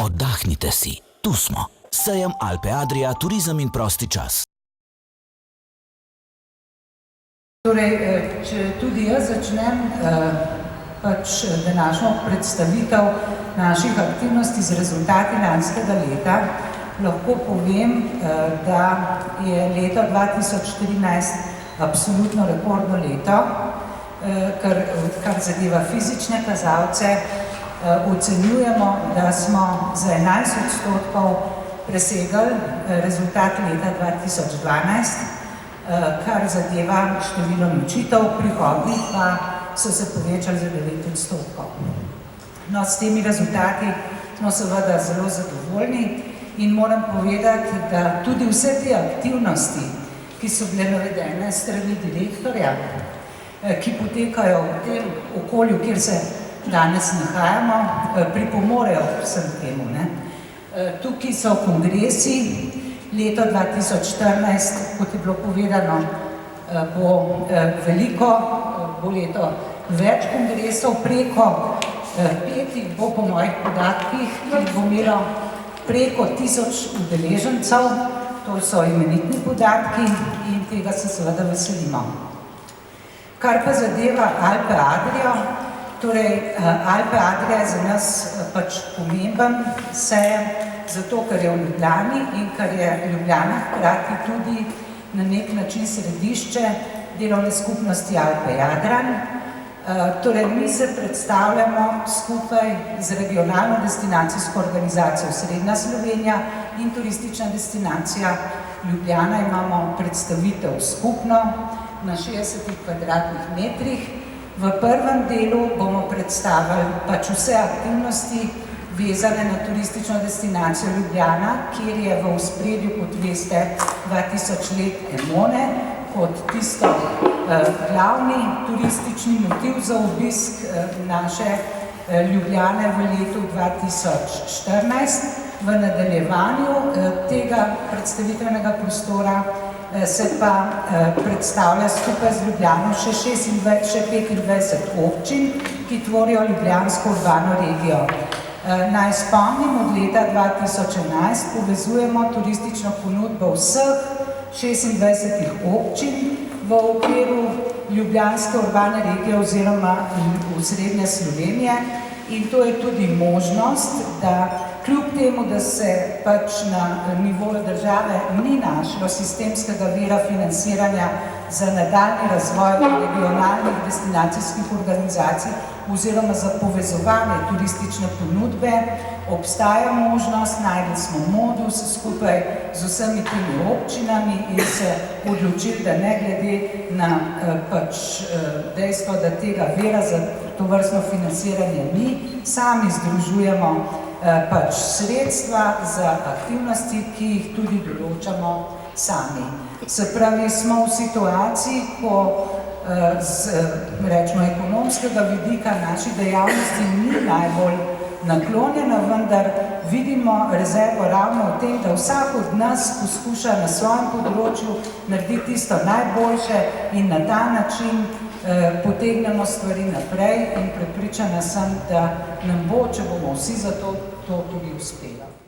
Oddahnite si, tu smo. Sejem Alpe Adria, turizem in prosti čas. Torej, če tudi jaz začnem današnjo predstavitev naših aktivnosti z rezultati lanskega leta, lahko povem, da je leto 2014 absolutno rekordno leto, kar zadeva fizične kazalce. Ocenjujemo, da smo za 11% presegli rezultat leta 2012, kar zadeva število nočitev, prihodi pa so se povečali za 9%. No, s temi rezultati smo seveda zelo zadovoljni in moram povedati, da tudi vse te aktivnosti, ki so bile navedene strani direktorja, ki potekajo v tem okolju, kjer se danes nahajamo, pripomorejo vsem temu. Tukaj so kongresi. Leto 2014, kot je bilo povedano, bo leto več kongresov, preko 5 bo po mojih podatkih, ki bo imelo preko 1000 udeležencev, to so imenitni podatki in tega se seveda veselimo. Kar pa zadeva Alpe Adrio, torej Alpe Adria je za nas pomemben sejem, zato ker je v Ljubljani in ker je Ljubljana hkrati tudi na nek način središče delovne skupnosti Alpe Jadran. Torej, mi se predstavljamo skupaj z regionalno destinacijsko organizacijo Srednja Slovenija in turistična destinacija Ljubljana. Imamo predstavitev skupno na 60 kvadratnih metrih. V prvem delu bomo predstavili vse aktivnosti vezane na turistično destinacijo Ljubljana, kjer je v ospredju, kot veste, 2000 let Emone, kot tisto glavni turistični motiv za obisk naše Ljubljane v letu 2014. V nadaljevanju tega predstavitvenega prostora se pa predstavlja skupaj z Ljubljano še 25 občin, ki tvorijo ljubljansko urbano regijo. Naj spomnim, od leta 2011 povezujemo turistično ponudbo vseh 26 občin v okviru ljubljanske urbane regije oziroma Srednje Slovenije in to je tudi možnost, da kljub temu, da se na nivoju države ni našlo sistemskega vira financiranja za nadaljnji razvoj regionalnih destinacijskih organizacij oziroma za povezovanje turistične ponudbe, obstaja možnost, našli smo modus skupaj z vsemi temi občinami in se odločili, da ne glede na dejstvo, da tega vira za tovrstno financiranje ni, sami združujemo sredstva za aktivnosti, ki jih tudi določamo sami. Se pravi, smo v situaciji, ko z ekonomskega vidika naši dejavnosti ni najbolj naklonjena, vendar vidimo rezervo ravno v tem, da vsak od nas poskuša na svojem področju narediti tisto najboljše in na ta način potegnemo stvari naprej in prepričana sem, da nam bo, če bomo vsi za to tudi uspelo.